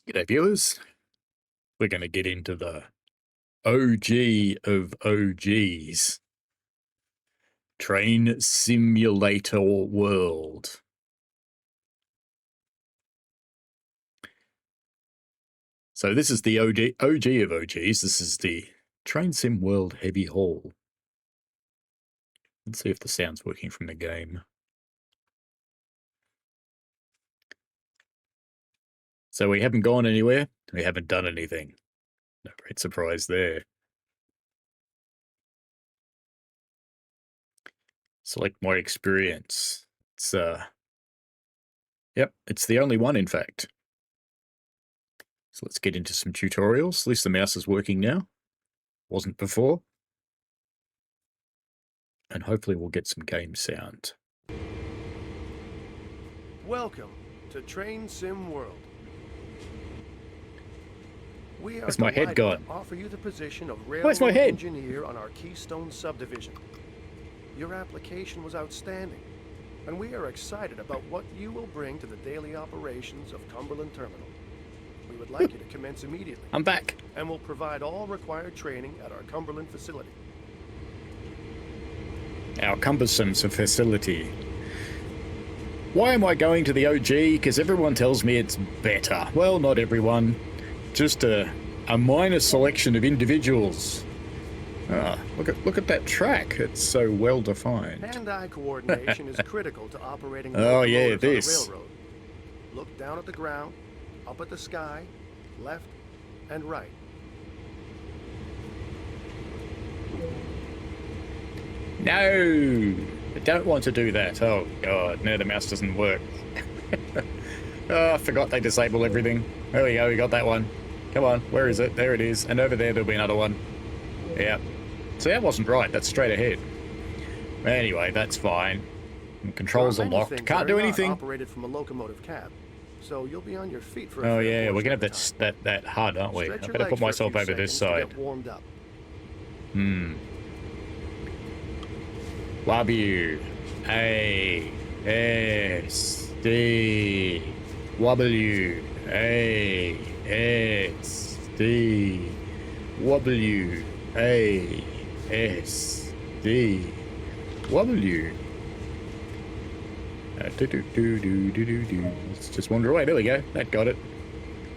G'day viewers, we're going to get into the OG of OGs, Train Simulator World. So this is the OG of OGs, this is the Train Sim World Heavy Haul. Let's see if the sound's working from the game. So we haven't gone anywhere, we haven't done anything. No great surprise there. Select my experience. It's yep, it's the only one in fact. So let's get into some tutorials. At least the mouse is working now. Wasn't before. And hopefully we'll get some game sound. Welcome to Train Sim World. We are Where's my head gone? to offer you the position of Where's my railroad head? engineer on our Keystone subdivision. Your application was outstanding, and we are excited about what you will bring to the daily operations of Cumberland Terminal. We would like you to commence immediately. I'm back. And will provide all required training at our Cumberland facility. Our cumbersome facility. Why am I going to the OG? Because everyone tells me it's better. Well, not everyone. Just a minor selection of individuals. Ah, look at that track. It's so well defined. Hand-eye coordination is critical to operating oh yeah, locomotives on the this. railroad. Look down at the ground, up at the sky, left and right. No, I don't want to do that. Oh god, no, the mouse doesn't work. Oh, I forgot they disable everything. There we go, we got that one. Come on, where is it? There it is. And over there'll be another one. Yeah. So that wasn't right, that's straight ahead. Anyway, that's fine. And controls are locked. Can't do anything. Operated from a locomotive cab, so you'll be on your feet for oh yeah, we're gonna have that HUD, aren't we? I better put myself over this side. Warmed up. W A S D W A S D W A S D W. Let's just wander away. There we go. That got it.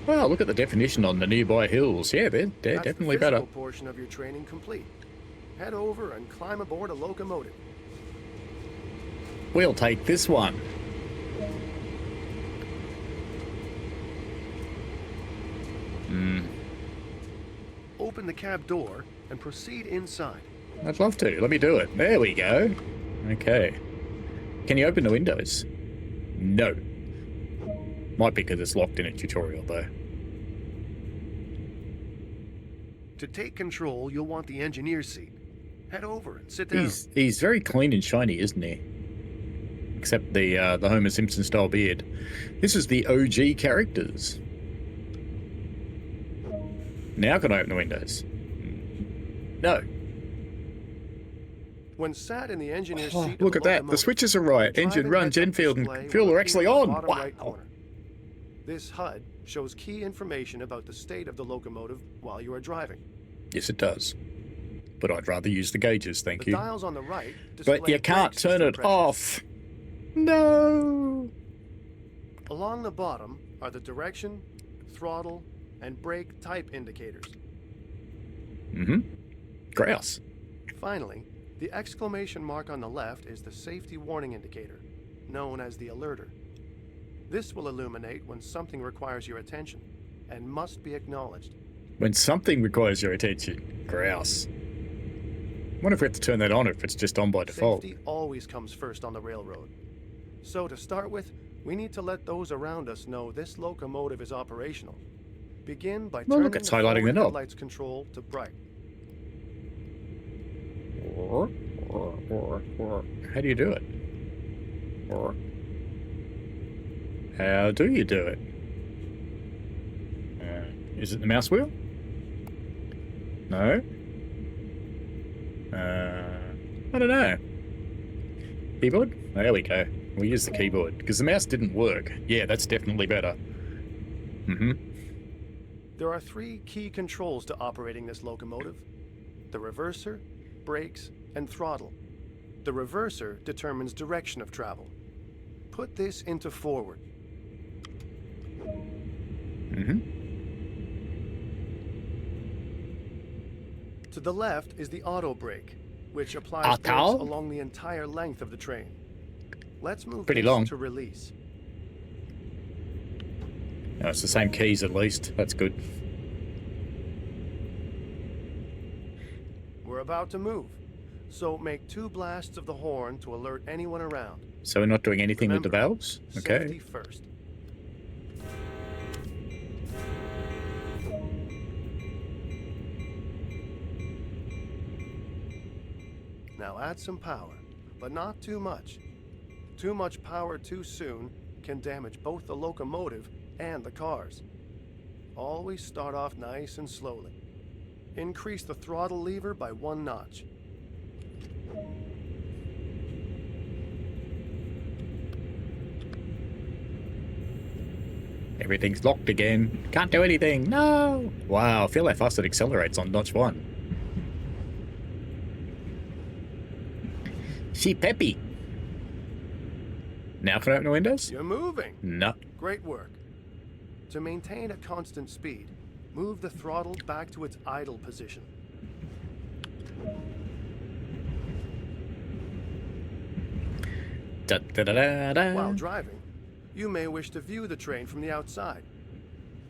Wow, look at the definition on the nearby hills. Yeah, they're definitely better. That's the physical portion of your training complete. Head over and climb aboard a locomotive. We'll take this one. Open the cab door and proceed inside. I'd love to. Let me do it. There we go. Okay. Can you open the windows? No. Might be because it's locked in a tutorial, though. To take control, you'll want the engineer's seat. Head over and sit down. He's very clean and shiny, isn't he? Except the Homer Simpson style beard. This is the OG characters. Now can I open the windows? No. When sat in the engineer's seat, look at that. The switches are right. Engine run, gen field, and fuel are actually on. Wow. Right corner. This HUD shows key information about the state of the locomotive while you are driving. Yes, it does. But I'd rather use the gauges, thank you. The dials on the right but you can't turn it off. No. Along the bottom are the direction, throttle, and brake type indicators. Grouse. Finally, the exclamation mark on the left is the safety warning indicator, known as the alerter. This will illuminate when something requires your attention and must be acknowledged. When something requires your attention. Grouse. I wonder if we have to turn that on or if it's just on by default. Safety always comes first on the railroad. So to start with, we need to let those around us know this locomotive is operational. Begin by turning it's highlighting the knob. Lights control to bright. How do you do it? How do you do it? Is it the mouse wheel? No. I don't know. Keyboard? Oh, there we go. We'll use the keyboard, because the mouse didn't work. Yeah, that's definitely better. Mm-hmm. There are 3 key controls to operating this locomotive: the reverser, brakes, and throttle. The reverser determines direction of travel. Put this into forward. Mm-hmm. To the left is the auto brake, which applies Auto? brakes along the entire length of the train. Let's move Pretty this long. to release. Oh, it's the same keys at least. That's good. We're about to move, so make 2 blasts of the horn to alert anyone around. So we're not doing anything with the Remember, valves? Safety Okay. first. Now add some power, but not too much. Too much power too soon can damage both the locomotive and the cars. Always start off nice and slowly. Increase the throttle lever by 1 notch. Everything's locked again. Can't do anything. No! Wow, feel how fast it accelerates on notch 1. She peppy. Now can I open the windows? You're moving. No. Great work. To maintain a constant speed, move the throttle back to its idle position. Da, da, da, da, da. While driving, you may wish to view the train from the outside.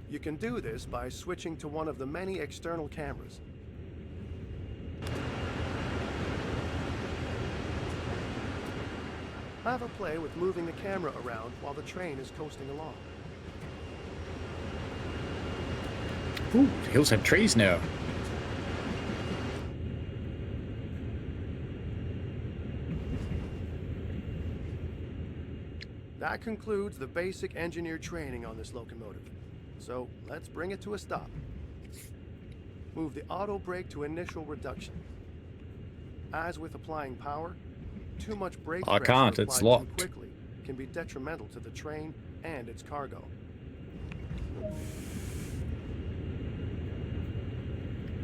You can do this by switching to one of the many external cameras. Have a play with moving the camera around while the train is coasting along. Ooh, the hills have trees now. That concludes the basic engineer training on this locomotive. So let's bring it to a stop. Move the auto brake to initial reduction. As with applying power, too much brake I pressure can't, it's applied locked. too quickly can be detrimental to the train and its cargo.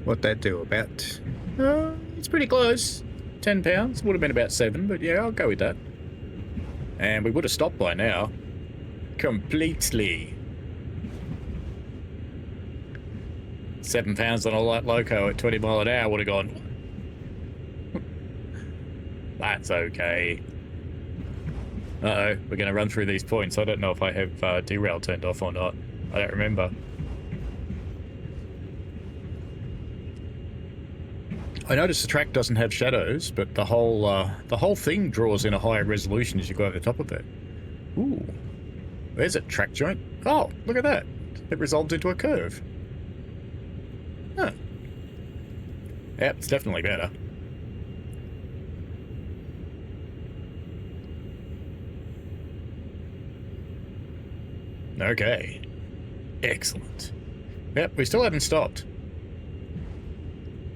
What'd that do? About... it's pretty close. 10 pounds. Would have been about 7, but yeah, I'll go with that. And we would have stopped by now. Completely. 7 pounds on a light loco at 20 mile an hour would have gone. That's okay. Uh-oh, we're going to run through these points. I don't know if I have derail turned off or not. I don't remember. I noticed the track doesn't have shadows, but the whole thing draws in a higher resolution as you go over the top of it. Ooh, there's a track joint. Oh, look at that! It resolved into a curve. Huh. Yep, it's definitely better. Okay. Excellent. Yep, we still haven't stopped.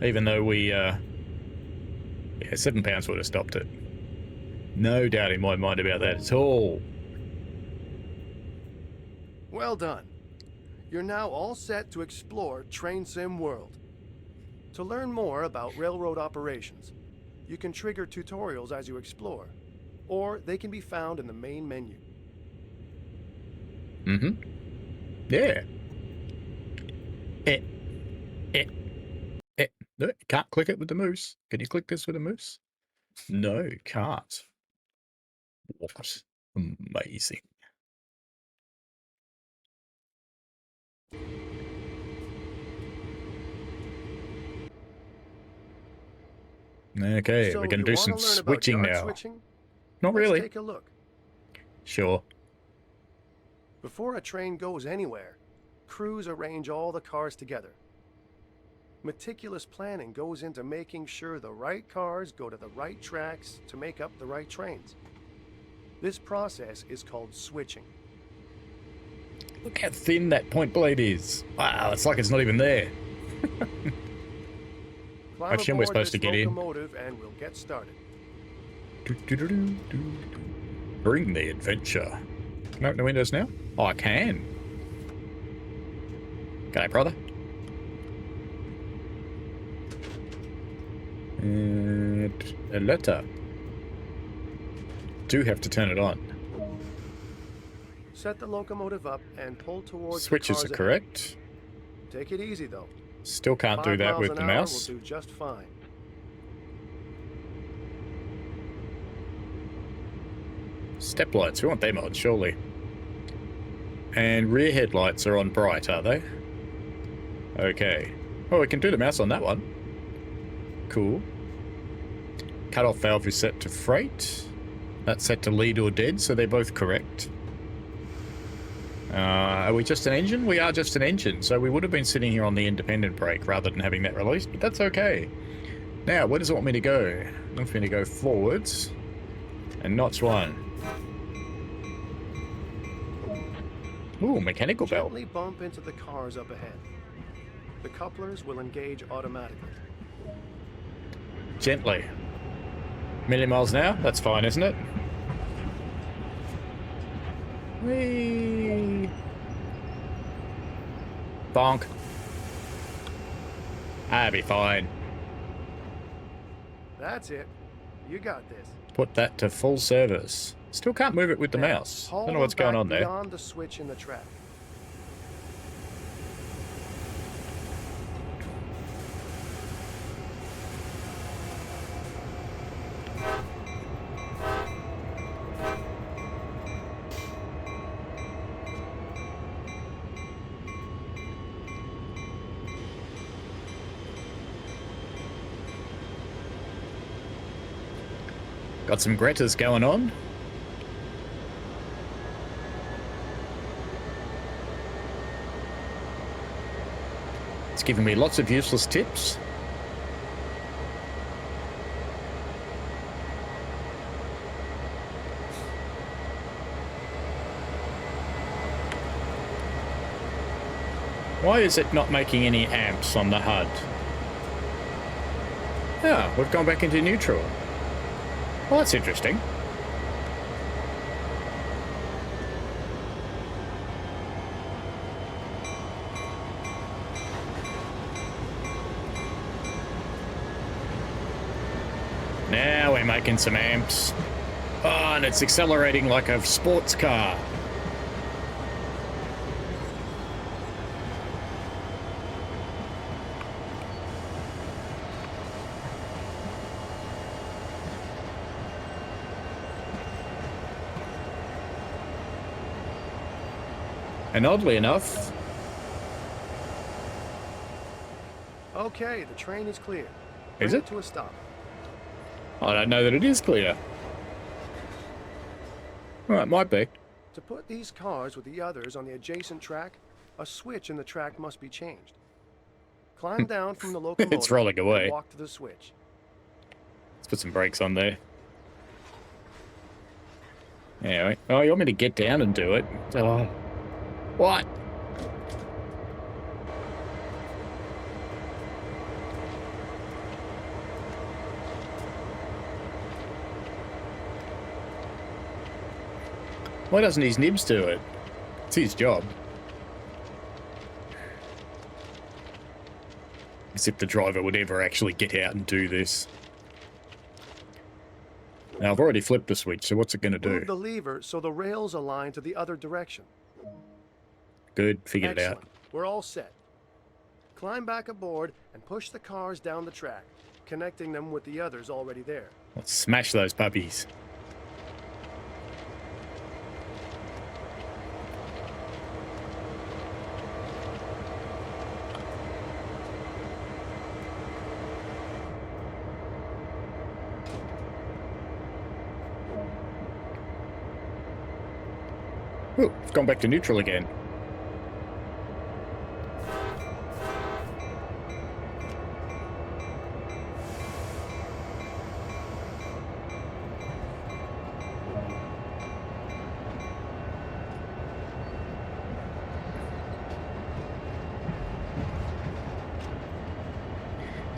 Even though we, yeah, 7 pounds would have stopped it. No doubt in my mind about that at all. Well done. You're now all set to explore Train Sim World. To learn more about railroad operations, you can trigger tutorials as you explore, or they can be found in the main menu. Mm-hmm. Yeah. No, can't click it with the mouse. Can you click this with a mouse? No, can't. What? Amazing. Okay, So we're gonna you do want some to learn about switching yard now. switching? Not Let's really. take a look. Sure. Before a train goes anywhere, crews arrange all the cars together. Meticulous planning goes into making sure the right cars go to the right tracks to make up the right trains. This process is called switching. Look how thin that point blade is. Wow, it's like it's not even there. Climb I assume we're aboard supposed this to get in. locomotive and we'll get started. Bring the adventure. Can I open the windows now? Oh, I can. G'day, brother. And a letter. Do have to turn it on. Set the locomotive up and pull towards Switches the are cars correct. ahead. Take it easy though. Still can't do 5 that miles with an the hour mouse. will do just fine. Step lights, we want them on, surely. And rear headlights are on bright, are they? Okay. Oh, we can do the mouse on that one. Cool. Cut-off valve is set to freight. That's set to lead or dead, so they're both correct. Are we just an engine? We are just an engine, so we would have been sitting here on the independent brake rather than having that released, but that's okay. Now, where does it want me to go? It wants me to go forwards. And notch one. Ooh, mechanical belt. Gently bump into the cars up ahead. The couplers will engage automatically. Gently. Million miles an hour? That's fine, isn't it? Whee! Bonk. That'll be fine. That's it. You got this. Put that to full service. Still can't move it with the Now, mouse. haul Don't know what's them going back on there. Beyond the switch in the track. Got some Gretas going on. It's giving me lots of useless tips. Why is it not making any amps on the HUD? Ah, we've gone back into neutral. Well, that's interesting. Now we're making some amps. Oh, and it's accelerating like a sports car. And oddly enough... Okay, the train is clear. Is Bring it? to a stop. I don't know that it is clear. Well, it might be. To put these cars with the others on the adjacent track, a switch in the track must be changed. Climb down from the locomotive It's rolling away. and walk to the switch. Let's put some brakes on there. Anyway. Oh, you want me to get down and do it? Oh. What? Why doesn't his nibs do it? It's his job. As if the driver would ever actually get out and do this. Now, I've already flipped the switch, so what's it going to Move do? the lever so the rails align to the other direction. Good, figured it out. Excellent. We're all set. Climb back aboard and push the cars down the track, connecting them with the others already there. Let's smash those puppies. Ooh, it's gone back to neutral again.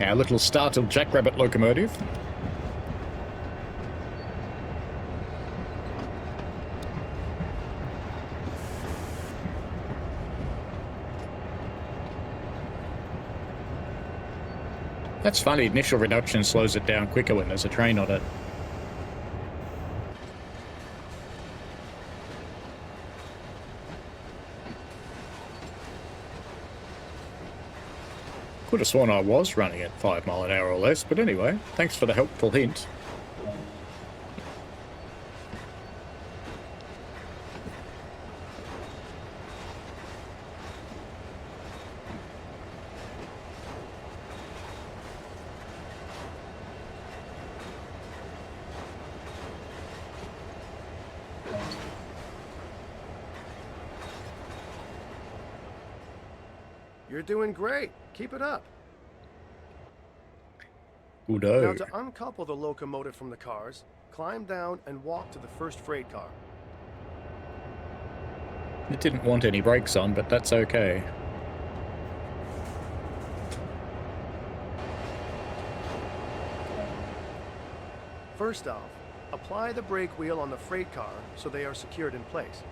Our little startled jackrabbit locomotive. That's funny. Initial reduction slows it down quicker when there's a train on it. Could have sworn I was running at 5 miles an hour or less, but anyway, thanks for the helpful hint. You're doing great. Keep it up. Good-o. Now, to uncouple the locomotive from the cars, climb down and walk to the first freight car. It didn't want any brakes on, but that's okay. First off, apply the brake wheel on the freight car so they are secured in place.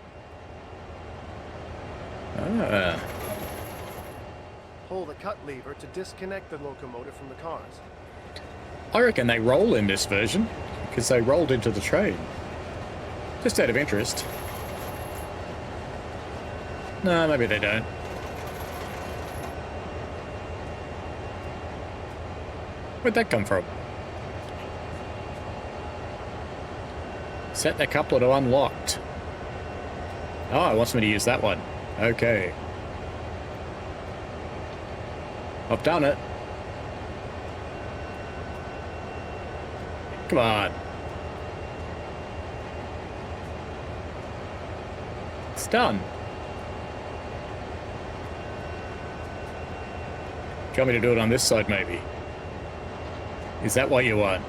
Ah. Pull the cut lever to disconnect the locomotive from the cars. I reckon they roll in this version, because they rolled into the train. Just out of interest. No, maybe they don't. Where'd that come from? Set the coupler to unlocked. Oh, it wants me to use that one. Okay. I've done it. Come on. It's done. Do you want me to do it on this side, maybe? Is that what you want?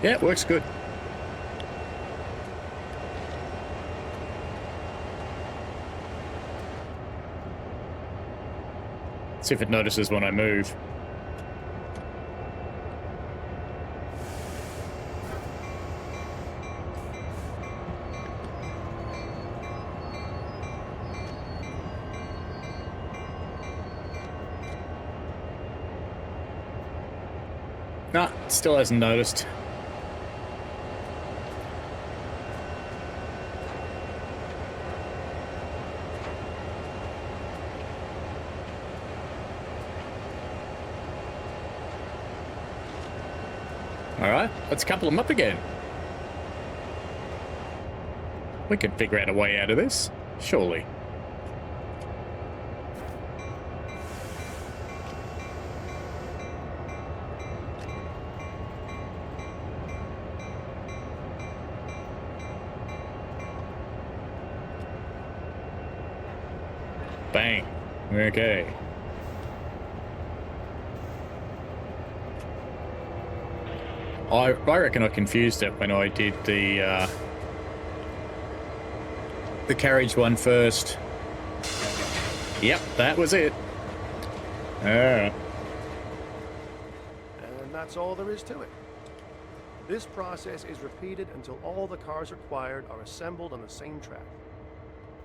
Yeah, it works good. See if it notices when I move. Nah, still hasn't noticed. Alright, let's couple them up again. We can figure out a way out of this, surely. Bang. Okay. I reckon I confused it when I did the carriage one first. Yep, that was it. And that's all there is to it. This process is repeated until all the cars required are assembled on the same track.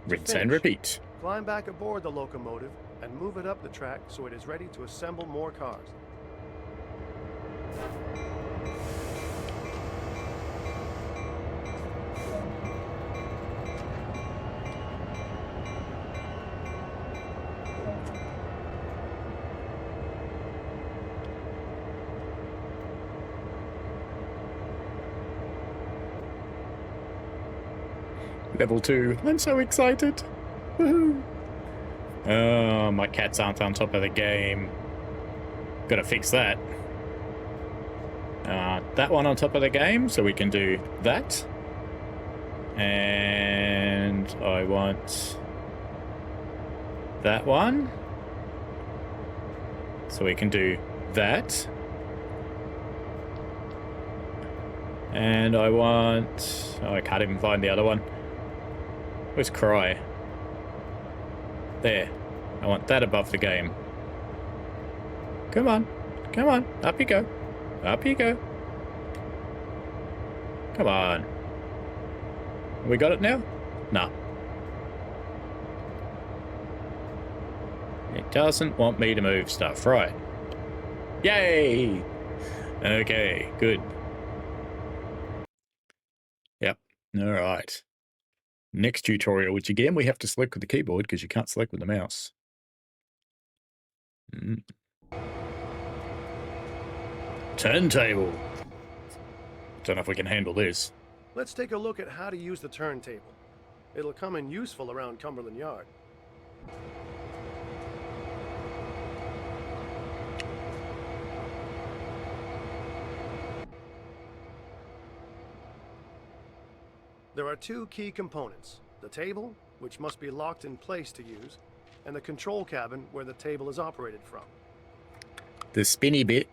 Rinse and repeat. Climb back aboard the locomotive and move it up the track so it is ready to assemble more cars. Level 2. I'm so excited. Woohoo. Oh, my cats aren't on top of the game. Gotta fix that. That one on top of the game, so we can do that. And I want that one. So we can do that. And I want... Oh, I can't even find the other one. Where's Cry? There. I want that above the game. Come on. Come on. Up you go. Up you go. Come on. We got it now? No. It doesn't want me to move stuff. Right. Yay! Okay, good. Yep. All right. Next tutorial, which again we have to select with the keyboard because you can't select with the mouse. Turntable. Don't know if we can handle this. Let's take a look at how to use the turntable. It'll come in useful around Cumberland Yard. There are two key components: the table, which must be locked in place to use, and the control cabin where the table is operated from. The spinny bit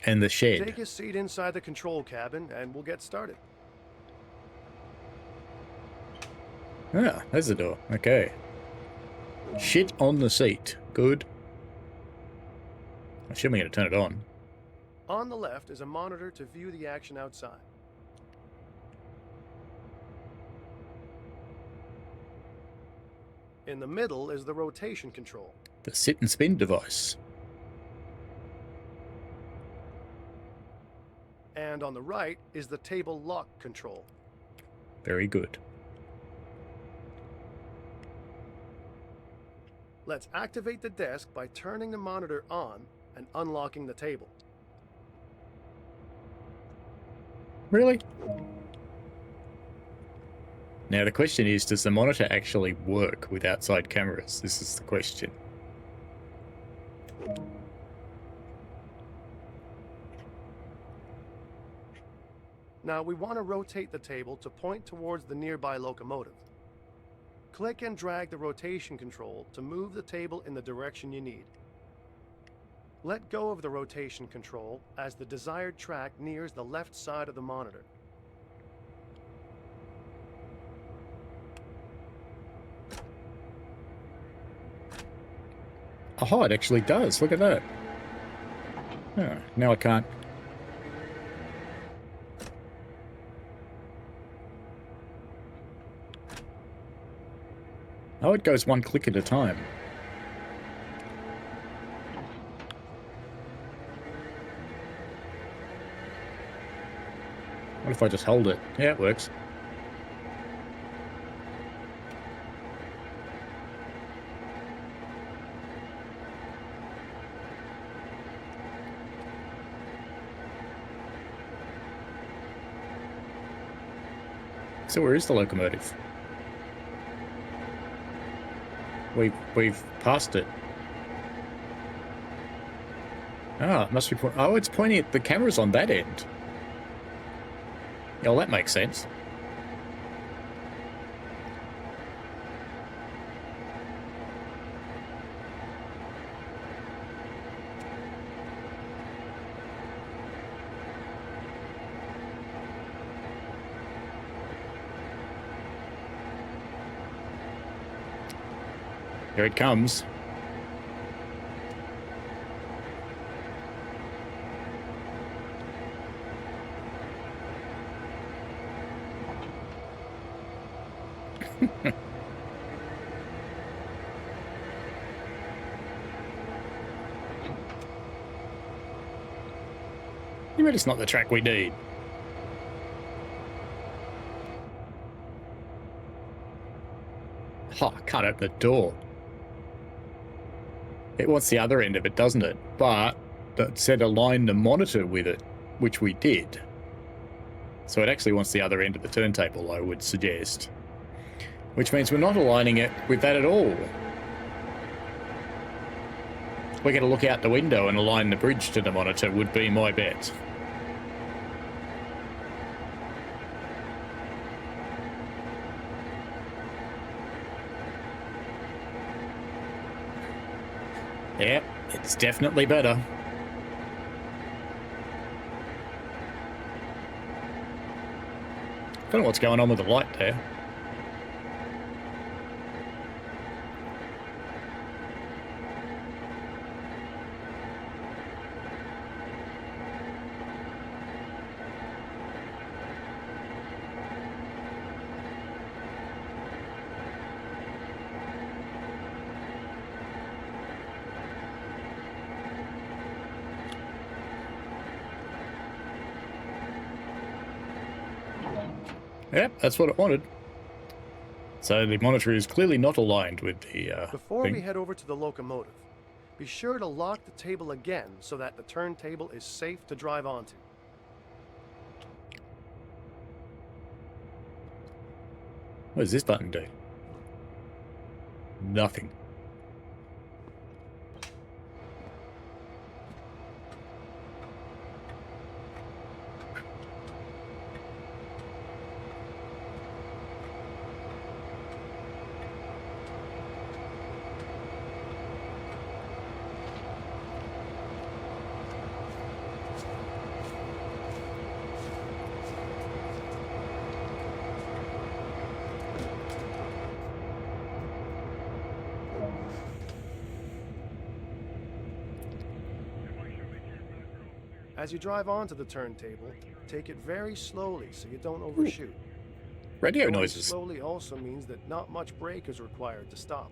and the shed. Take a seat inside the control cabin and we'll get started. Ah, there's the door. Okay. Shit on the seat. Good. I assume we're going to turn it on. On the left is a monitor to view the action outside. In the middle is the rotation control. The sit and spin device. And on the right is the table lock control. Very good. Let's activate the desk by turning the monitor on and unlocking the table. Really? Now the question is, does the monitor actually work with outside cameras? This is the question. Now we want to rotate the table to point towards the nearby locomotive. Click and drag the rotation control to move the table in the direction you need. Let go of the rotation control as the desired track nears the left side of the monitor. Oh, it actually does. Look at that. Oh, now I can't. Oh, it goes one click at a time. What if I just hold it? Yeah, it works. So where is the locomotive? We've passed it. Ah, it must be oh, it's pointing at the cameras on that end. Yeah, well, that makes sense. Here it comes. You mean it's not the track we need? Oh, I can't open the door. It wants the other end of it, doesn't it? But it said align the monitor with it, which we did. So it actually wants the other end of the turntable, I would suggest. Which means we're not aligning it with that at all. We're going to look out the window and align the bridge to the monitor, would be my bet. Yep, it's definitely better. Don't know what's going on with the light there. Yep, that's what it wanted. So the monitor is clearly not aligned with the Before thing. we head over to the locomotive, be sure to lock the table again so that the turntable is safe to drive onto. What does this button do? Nothing. As you drive onto the turntable, take it very slowly so you don't overshoot. Radio Going noises. slowly also means that not much brake is required to stop.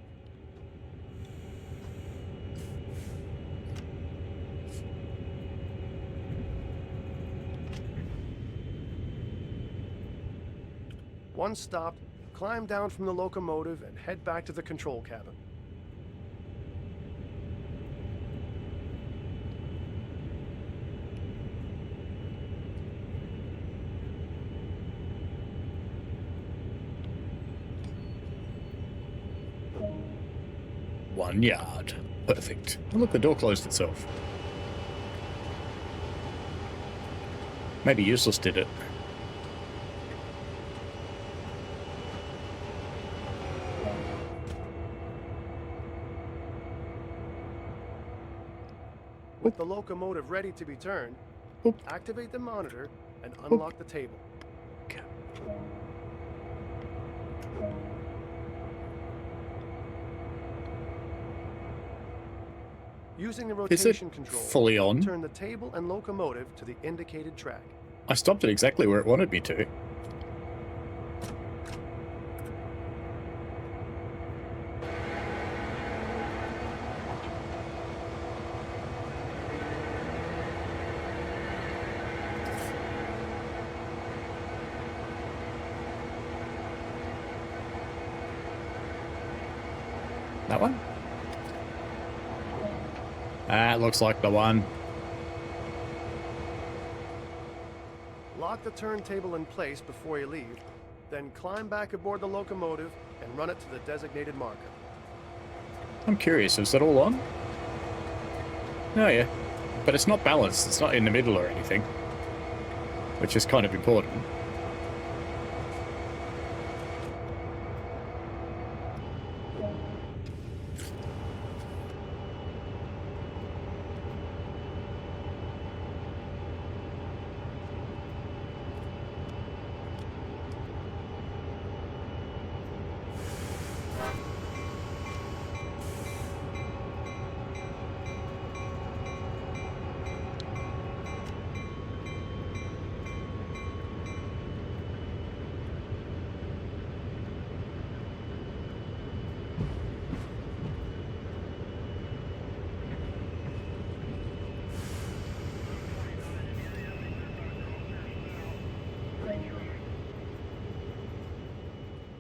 Once stopped, climb down from the locomotive and head back to the control cabin. One yard. Perfect. Oh, look, the door closed itself. Maybe Useless did it. With the locomotive ready to be turned, Oop. activate the monitor and unlock the table. Okay. Using the Is it rotation control, fully on? turn the table and locomotive to the indicated track. I stopped it exactly where it wanted me to. That one? That looks like the one. Lock the turntable in place before you leave, then climb back aboard the locomotive and run it to the designated marker. I'm curious, is that all on? Oh yeah. But it's not balanced, it's not in the middle or anything. Which is kind of important.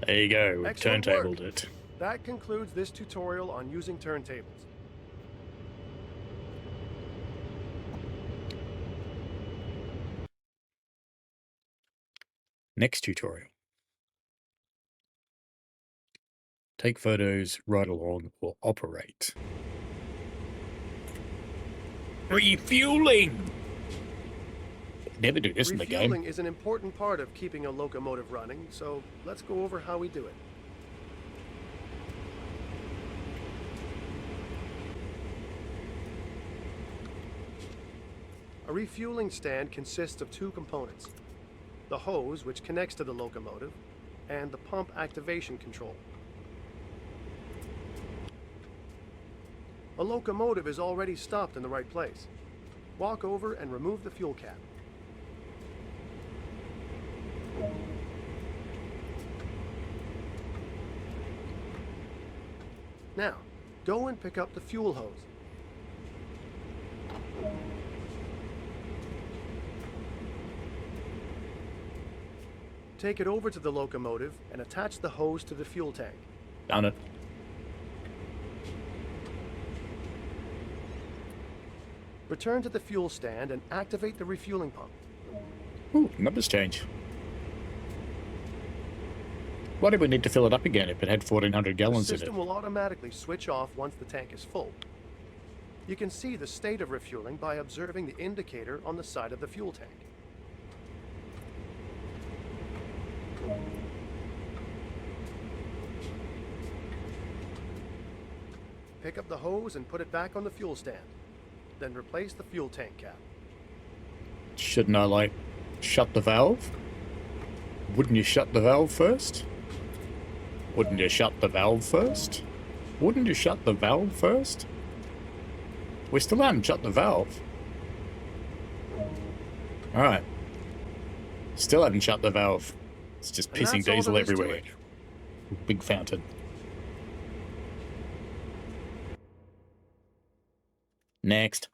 There you go, we've Excellent turntabled work. it. That concludes this tutorial on using turntables. Next tutorial. Take photos, ride along, or operate. Refueling! Never do this in the game. Refueling is an important part of keeping a locomotive running, so let's go over how we do it. A refueling stand consists of two components: the hose, which connects to the locomotive, and the pump activation control. A locomotive is already stopped in the right place. Walk over and remove the fuel cap. Now, go and pick up the fuel hose. Take it over to the locomotive and attach the hose to the fuel tank. Done it. Return to the fuel stand and activate the refueling pump. Ooh, numbers change. Why did we need to fill it up again if it had 1,400 The gallons in it? system will automatically switch off once the tank is full. You can see the state of refueling by observing the indicator on the side of the fuel tank. Pick up the hose and put it back on the fuel stand. Then replace the fuel tank cap. Shouldn't I, like, shut the valve? Wouldn't you shut the valve first? Wouldn't you shut the valve first? Wouldn't you shut the valve first? We still haven't shut the valve. Alright. Still haven't shut the valve. It's just And pissing that's all diesel there is to everywhere. it. Big fountain. Next.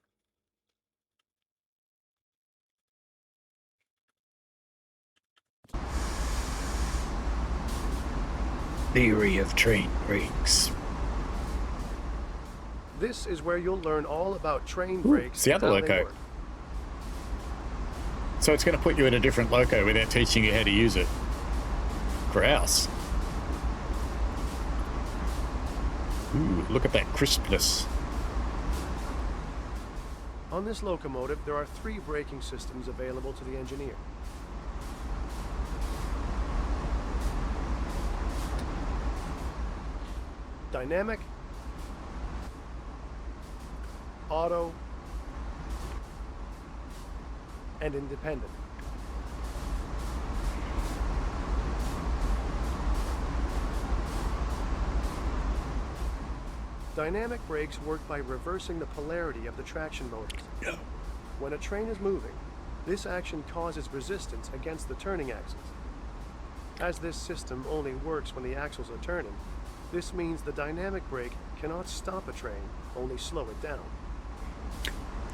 Theory of train brakes. This is where you'll learn all about train Ooh, brakes it's the and other how they loco. work. So it's going to put you in a different loco without teaching you how to use it. Grouse. Ooh, look at that crispness. On this locomotive, there are 3 braking systems available to the engineer. Dynamic, auto, and independent. Dynamic brakes work by reversing the polarity of the traction motors. Yeah. When a train is moving, this action causes resistance against the turning axles. As this system only works when the axles are turning, this means the dynamic brake cannot stop a train, only slow it down.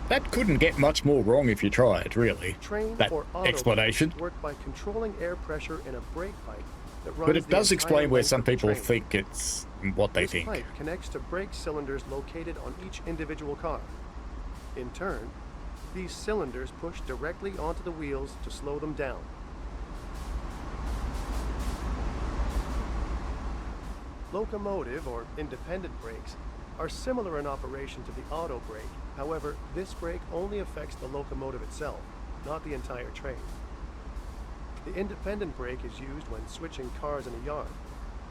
That couldn't get much more wrong if you tried, really. Train That or auto explanation. brakes work by controlling air pressure in a brake pipe that runs But it the does entire explain where length some of the people train. think it's what they This think. pipe connects to brake cylinders located on each individual car. In turn, these cylinders push directly onto the wheels to slow them down. Locomotive or independent brakes are similar in operation to the auto brake. However, this brake only affects the locomotive itself, not the entire train. The independent brake is used when switching cars in a yard,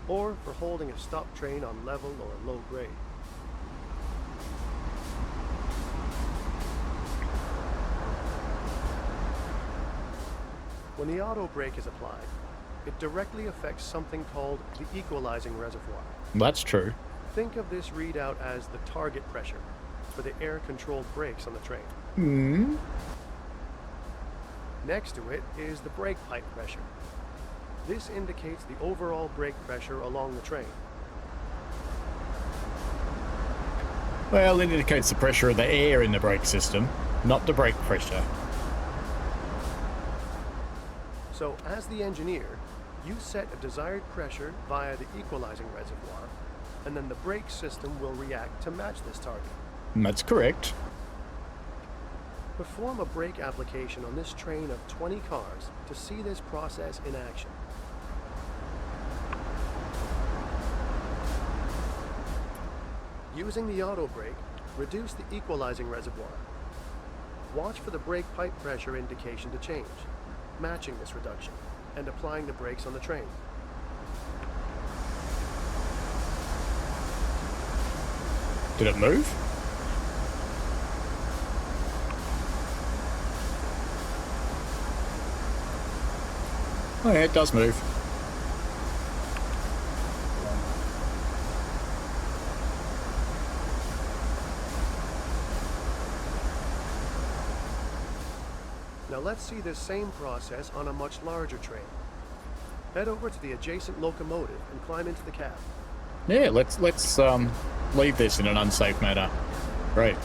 or for holding a stopped train on level or low grade. When the auto brake is applied, it directly affects something called the equalizing reservoir. That's true. Think of this readout as the target pressure for the air-controlled brakes on the train. Hmm. Next to it is the brake pipe pressure. This indicates the overall brake pressure along the train. Well, it indicates the pressure of the air in the brake system, not the brake pressure. So, as the engineer, you set a desired pressure via the equalizing reservoir, and then the brake system will react to match this target. That's correct. Perform a brake application on this train of 20 cars to see this process in action. Using the auto brake, reduce the equalizing reservoir. Watch for the brake pipe pressure indication to change, matching this reduction, and applying the brakes on the train. Did it move? Oh yeah, it does move. Now let's see this same process on a much larger train. Head over to the adjacent locomotive and climb into the cab. Yeah, let's leave this in an unsafe manner. Great.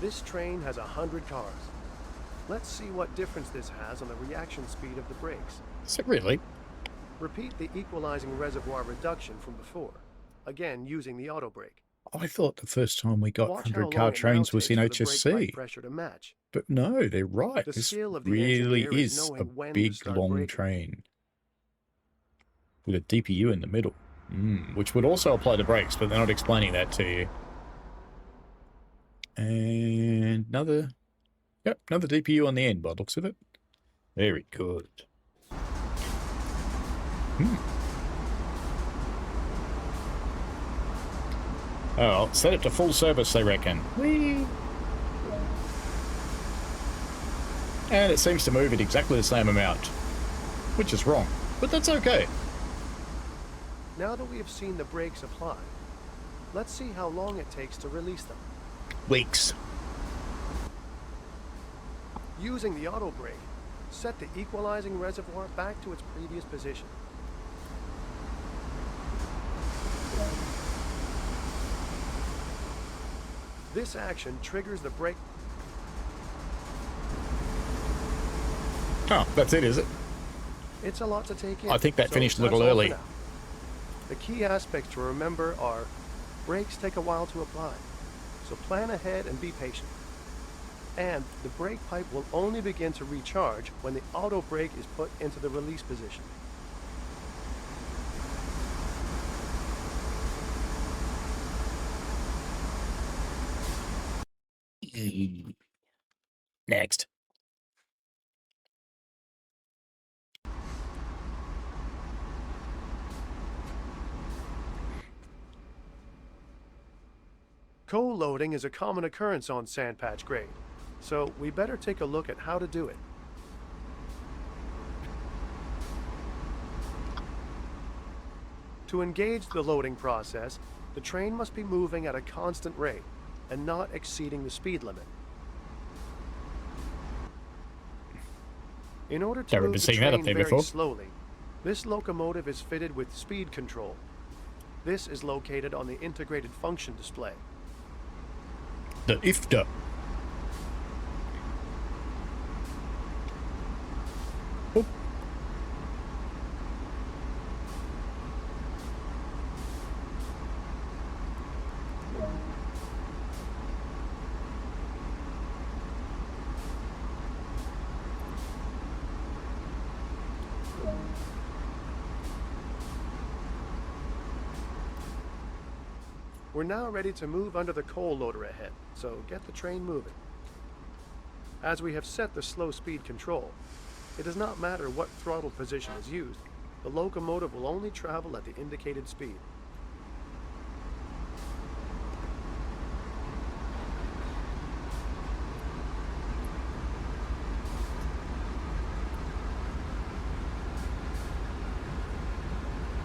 This train has 100 cars. Let's see what difference this has on the reaction speed of the brakes. Is it really? Repeat the equalizing reservoir reduction from before, again using the auto brake. I thought the first time we got Watch how 100-car long it now trains was takes in for the brake pipe HSC. pressure to match. But no, they're right. The This skill of the really engineer is is a knowing when to big, start long braking. train. With a DPU in the middle. Which would also apply to brakes, but they're not explaining that to you. And another... Yep, another DPU on the end by the looks of it. Very good. Oh, set it to full service, they reckon. Whee! And it seems to move at exactly the same amount. Which is wrong, but that's okay. Now that we have seen the brakes apply, let's see how long it takes to release them. Weeks. Using the auto brake, set the equalizing reservoir back to its previous position. This action triggers the brake. Oh, that's it, is it? It's a lot to take in. I think that so finished a little that's all for early. now. The key aspects to remember are brakes take a while to apply, so plan ahead and be patient. And the brake pipe will only begin to recharge when the auto brake is put into the release position. Next. Coal loading is a common occurrence on sandpatch grade, so we better take a look at how to do it. To engage the loading process, the train must be moving at a constant rate and not exceeding the speed limit. In order to Never move been the seeing that up train there very before. slowly, this locomotive is fitted with speed control. This is located on the integrated function display. The IFTA. Oh. We're now ready to move under the coal loader ahead, so get the train moving. As we have set the slow speed control, it does not matter what throttle position is used, the locomotive will only travel at the indicated speed.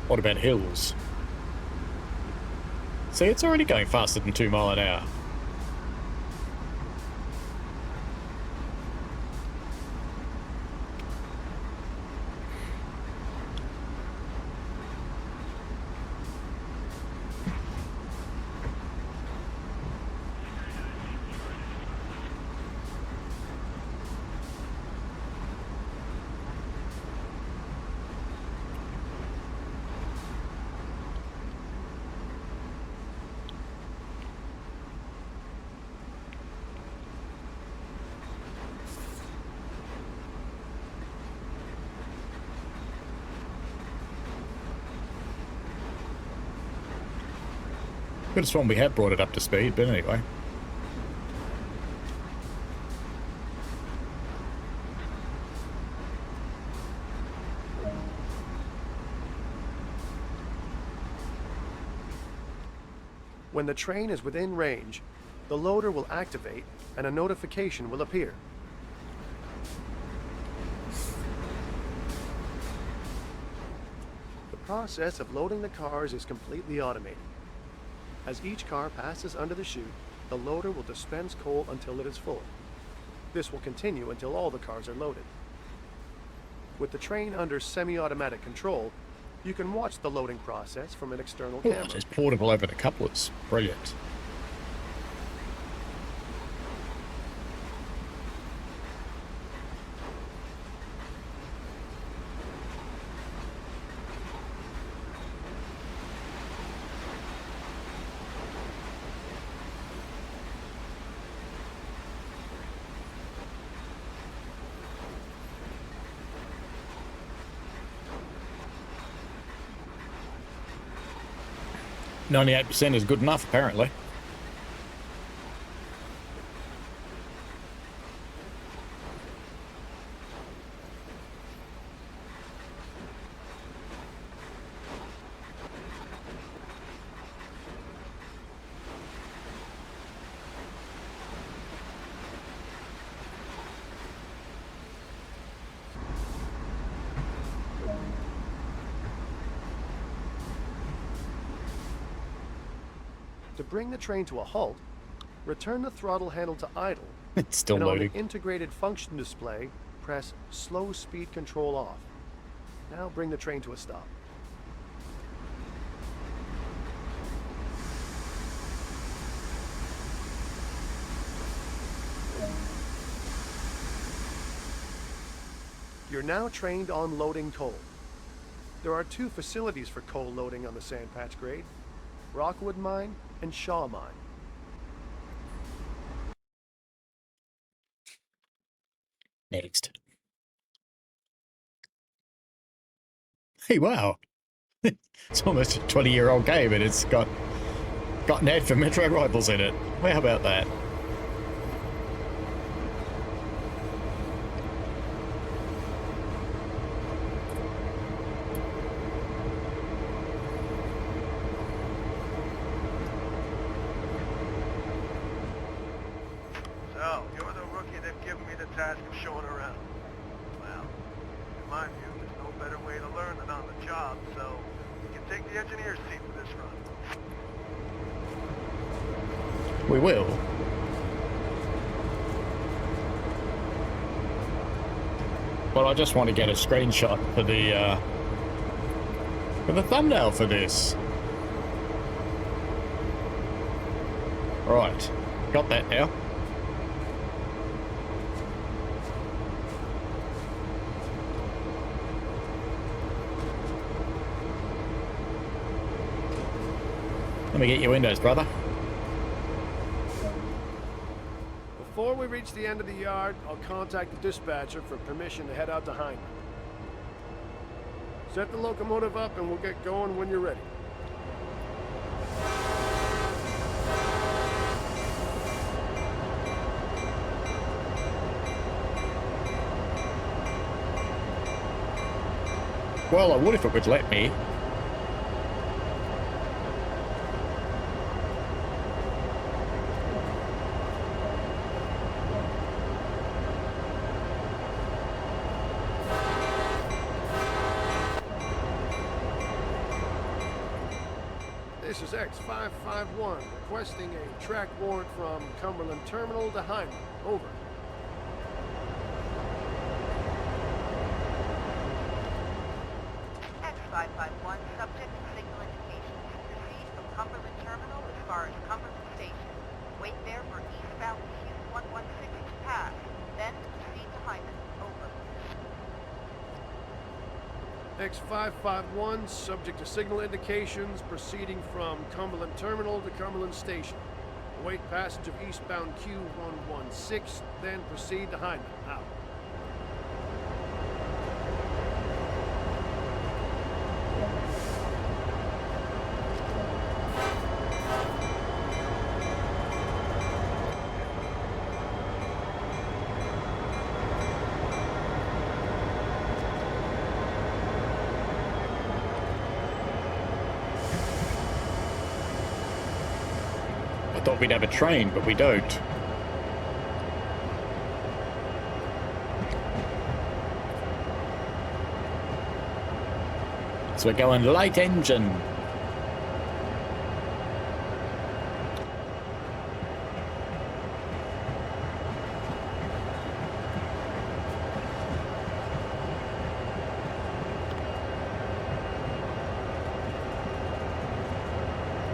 What about hills? See, it's already going faster than 2 miles an hour. Could have sworn we had brought it up to speed, but anyway. When the train is within range, the loader will activate and a notification will appear. The process of loading the cars is completely automated. As each car passes under the chute, the loader will dispense coal until it is full. This will continue until all the cars are loaded. With the train under semi-automatic control, you can watch the loading process from an external camera. It's portable over the couplers. Brilliant. 98% is good enough, apparently. To bring the train to a halt, return the throttle handle to idle, It's still and on loading. the integrated function display, press slow speed control off. Now bring the train to a stop. You're now trained on loading coal. There are 2 facilities for coal loading on the Sandpatch grade, Rockwood Mine and Shaw Mine. Next. Hey, wow. It's almost a 20-year-old game and it's got an ad for Metro Rivals in it. How about that? So, you're the rookie they've given me the task of showing around. Well, in my view, there's no better way to learn than on the job, so you can take the engineer's seat for this run. We will. But I just want to get a screenshot for the thumbnail for this. Right, got that now. Let me get your windows, brother. Before we reach the end of the yard, I'll contact the dispatcher for permission to head out to Hindman. Set the locomotive up and we'll get going when you're ready. Well, I would if it would let me. This is X551, requesting a track warrant from Cumberland Terminal to Hindman. Over. X551, subject to signal indications. Proceed from Cumberland Terminal as far as Cumberland Station. Wait there for eastbound Q116 to pass. Then proceed to Hyman. Over. X551, subject to signal indications, proceeding from Cumberland Terminal to Cumberland Station. Await passage of eastbound Q116, then proceed to Hyman. Out. I thought we'd have a train, but we don't. So we're going light engine.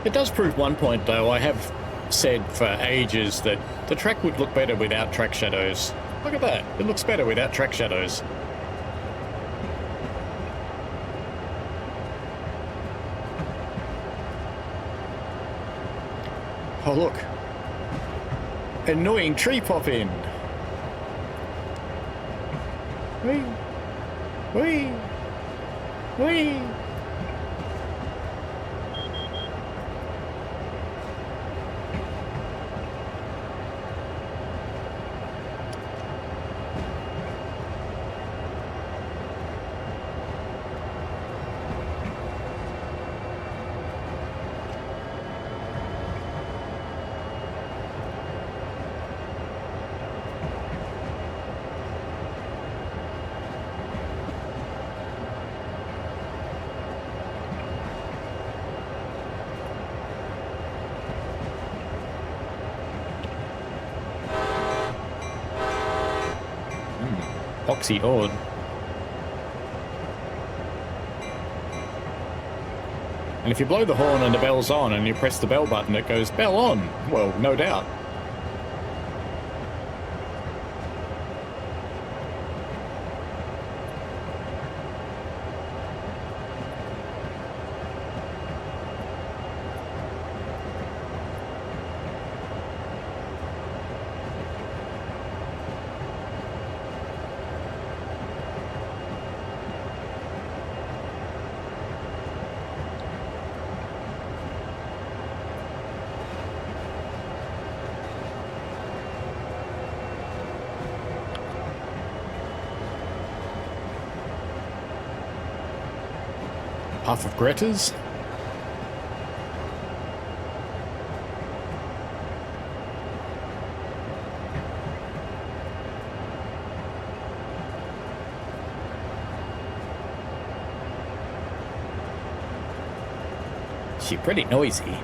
It does prove one point, though. I have said for ages that the track would look better without track shadows. Look at that. It looks better without track shadows. Oh, look. Annoying tree pop in. Whee! Whee! Whee! proxy on. And if you blow the horn and the bell's on and you press the bell button, it goes, bell on. Well, no doubt. Puff of Greta's. She's pretty noisy.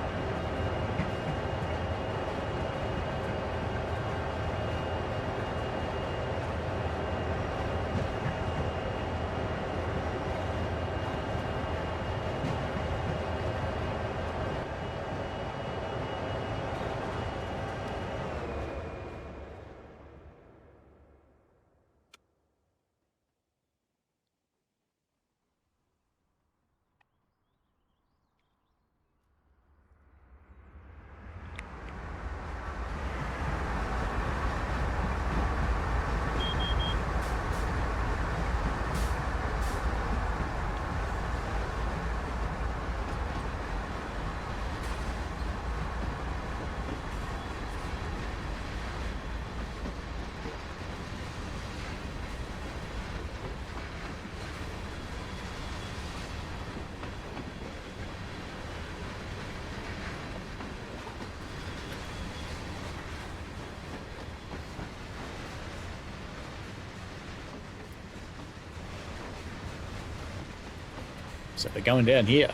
So they're going down here.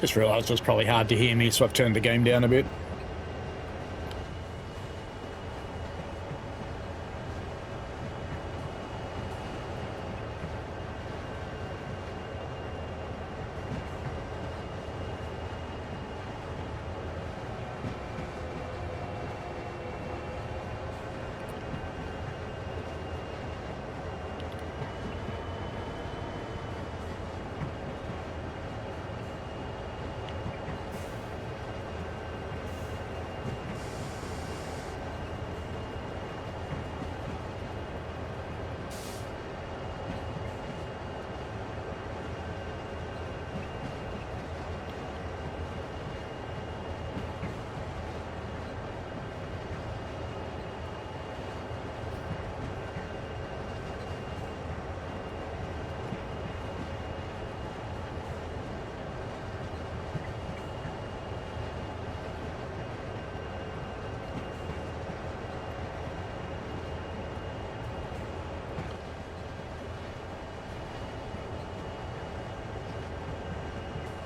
Just realised it was probably hard to hear me, so I've turned the game down a bit.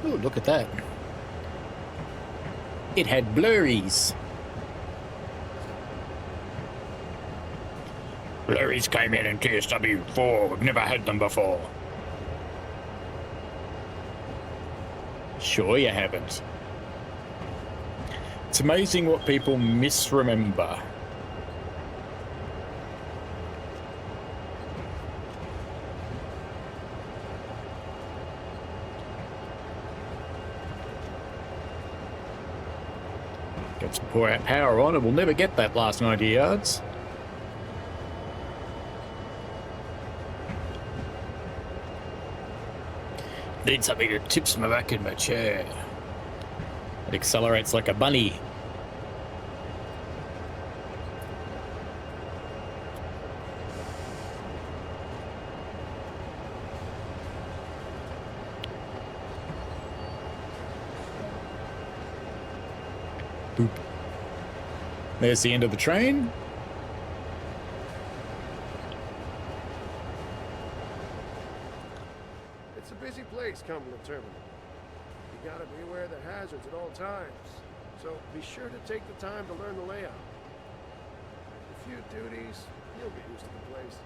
Ooh, look at that. It had blurries. Blurries came in TSW4. We've never had them before. Sure you haven't. It's amazing what people misremember. Got some pour out power on and we'll never get that last 90 yards. Need something that tips me back in my chair. It accelerates like a bunny. Boop. There's the end of the train. It's a busy place, Cumberland Terminal. You gotta be aware of the hazards at all times. So be sure to take the time to learn the layout. A few duties, you'll get used to the place.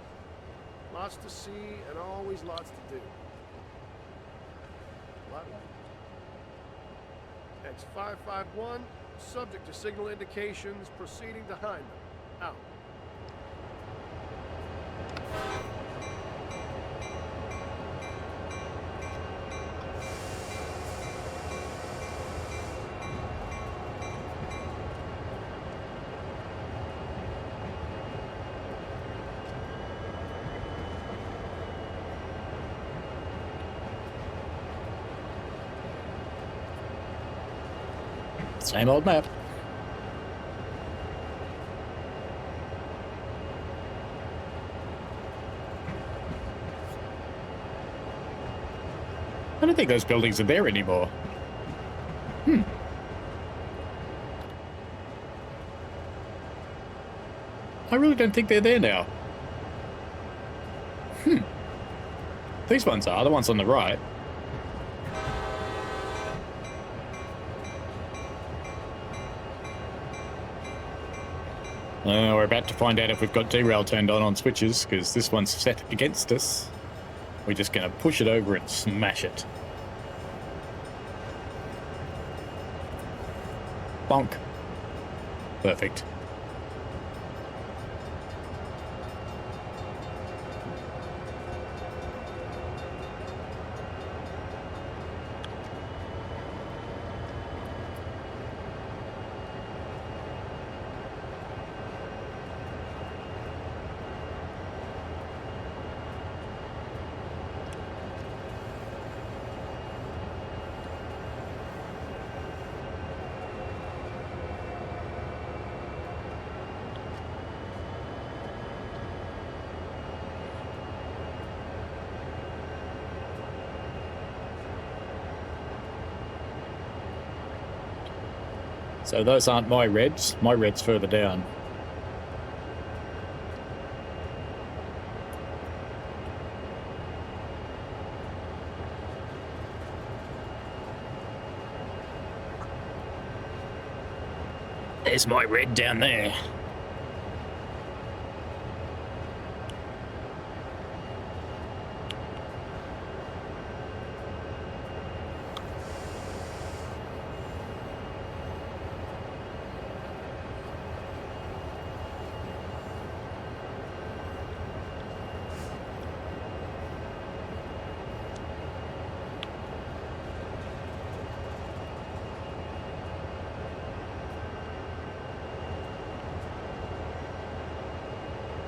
Lots to see and always lots to do. Lot X551, subject to signal indications, proceeding to Hyndman. Out. Same old map. I don't think those buildings are there anymore. I really don't think they're there now. These ones are, the ones on the right. We're about to find out if we've got derail turned on switches, because this one's set against us. We're just going to push it over and smash it. Bonk. Perfect. So those aren't my reds. My red's further down. There's my red down there.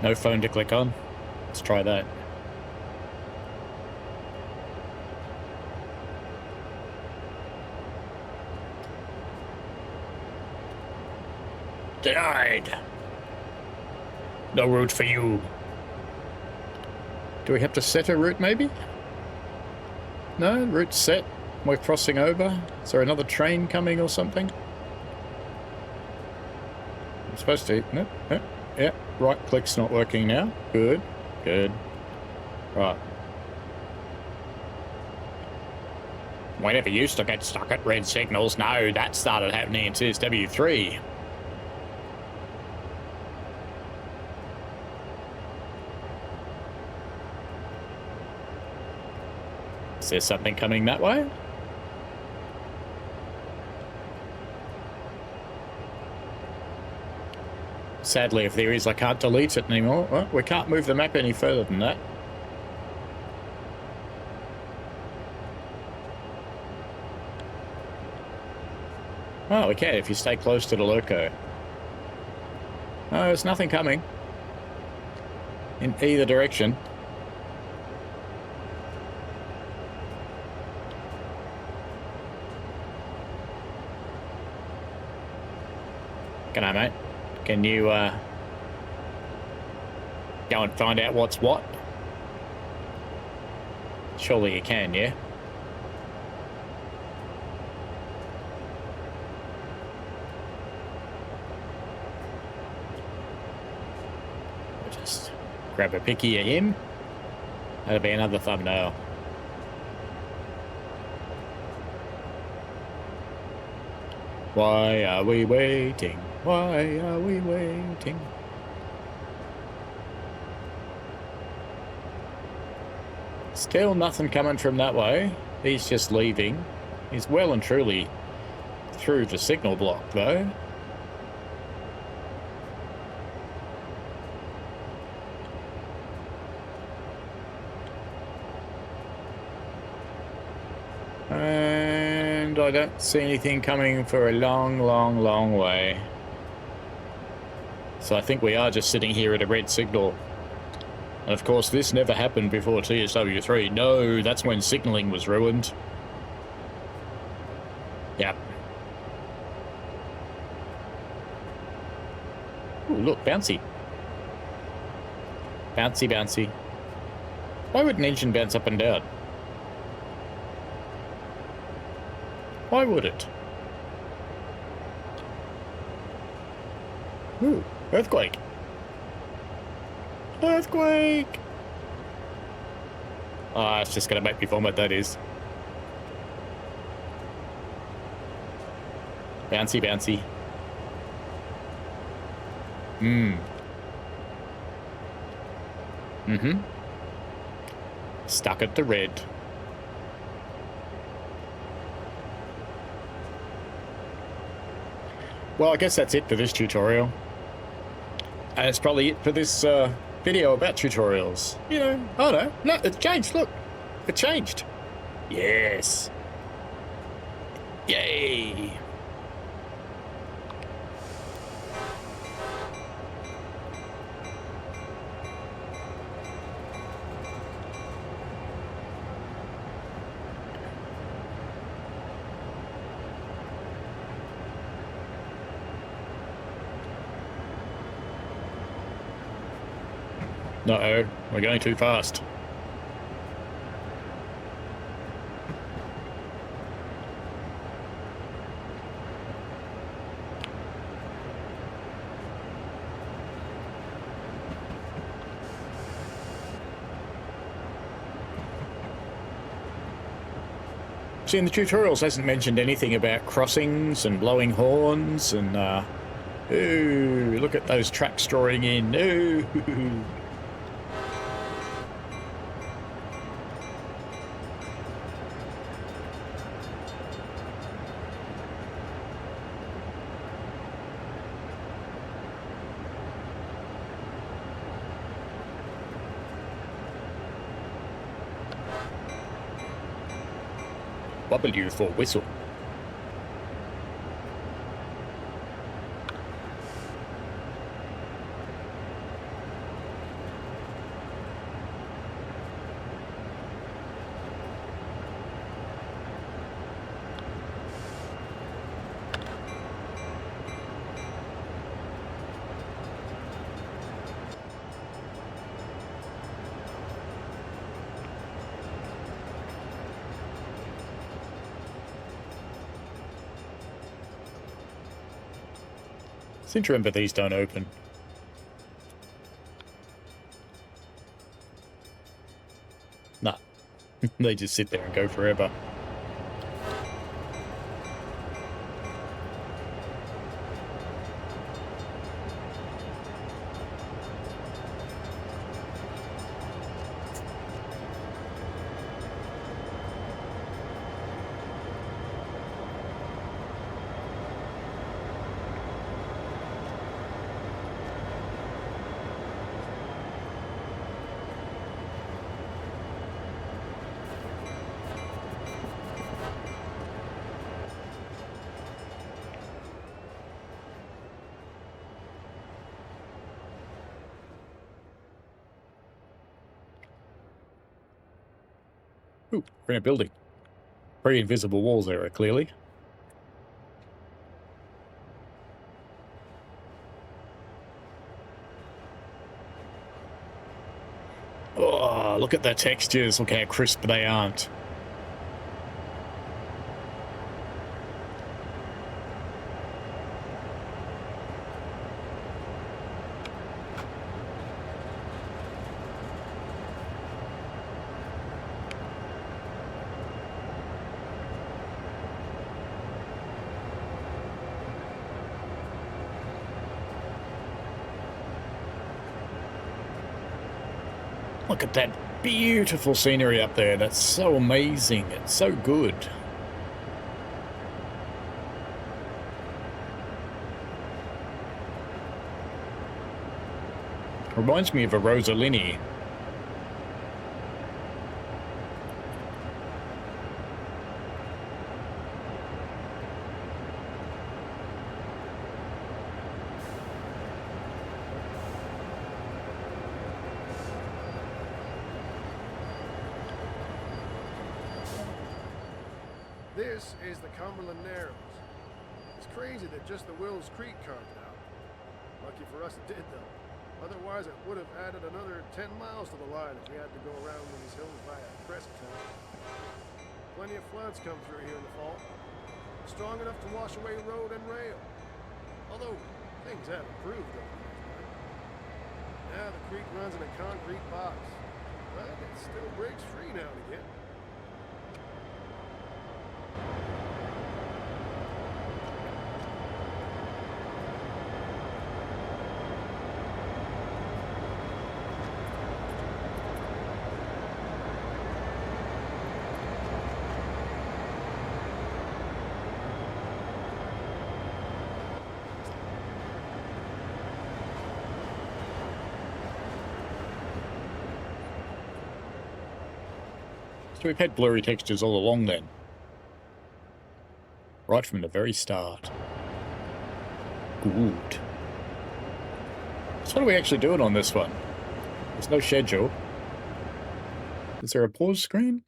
No phone to click on. Let's try that. Denied. No route for you. Do we have to set a route maybe? No, route's set. We're crossing over. Is there another train coming or something? I'm supposed to. No, no. Yeah, right click's not working now. Good, good. Right. We never used to get stuck at red signals. No, that started happening in CSW3. Is there something coming that way? Sadly, if there is, I can't delete it anymore. Well, we can't move the map any further than that. Oh, we can if you stay close to the loco. Oh, there's nothing coming. In either direction. G'day, mate. Can you go and find out what's what? Surely you can, yeah? grab a picky of him. That'll be another thumbnail. Why are we waiting? Why are we waiting? Still nothing coming from that way. He's just leaving. He's well and truly through the signal block, though. And I don't see anything coming for a long, long, long way. So I think we are just sitting here at a red signal. And of course, this never happened before TSW3. No, that's when signalling was ruined. Yep. Ooh, look, bouncy. Bouncy, bouncy. Why would an engine bounce up and down? Why would it? Ooh, earthquake. Earthquake! Ah, it's just gonna make me vomit, that is. Bouncy, bouncy. Stuck at the red. Well, I guess that's it for this tutorial. And it's probably it for this video about tutorials. You know, I don't know. No, it's changed, look. It changed. Yes. Yay. Uh-oh, we're going too fast. See, in the tutorials hasn't mentioned anything about crossings and blowing horns and, ooh, look at those tracks drawing in. Ooh. W for whistle. Seem to remember these don't open. Nah. They just sit there and go forever. Ooh, we're in a building. Very invisible walls there, clearly. Oh, look at the textures. Look how crisp they aren't. Look at that beautiful scenery up there. That's so amazing. It's so good. Reminds me of a Rosalini. This is the Cumberland Narrows. It's crazy that just the Wills Creek carved it out. Lucky for us it did, though. Otherwise, it would have added another 10 miles to the line if we had to go around these hills via Crescenttown. Plenty of floods come through here in the fall. Strong enough to wash away road and rail. Although, things have improved over the years. Now the creek runs in a concrete box. But it still breaks free now and again. So we've had blurry textures all along then. Right from the very start. Good. So what are we actually doing on this one? There's no schedule. Is there a pause screen?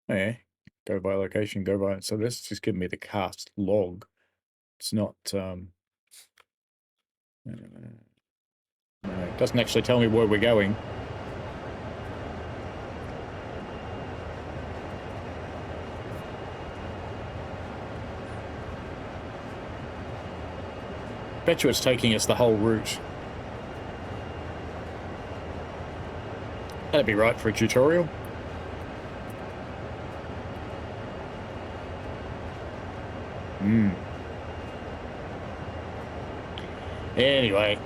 Oh, yeah. Go by location, go by... So this is just giving me the cast log. It's not... No, it doesn't actually tell me where we're going. Bet you it's taking us the whole route. That'd be right for a tutorial. Anyway.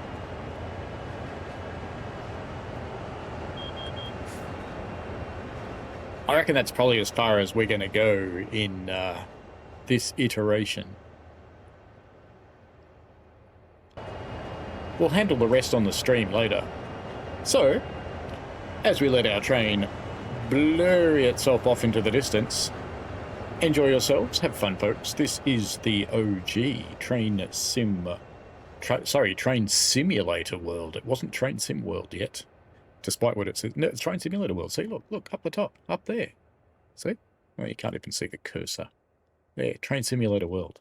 I reckon that's probably as far as we're going to go in this iteration. We'll handle the rest on the stream later. So, as we let our train blurry itself off into the distance, enjoy yourselves, have fun, folks. This is the OG Train Simulator World. It wasn't Train Sim World yet, despite what it says. No, it's Train Simulator World. See, look, up the top, up there. See? Well, you can't even see the cursor. There, Train Simulator World.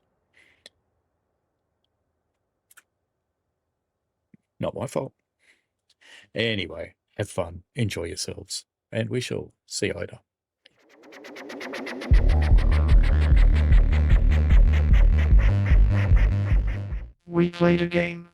Not my fault. Anyway, have fun, enjoy yourselves, and we shall see you later. We played a game.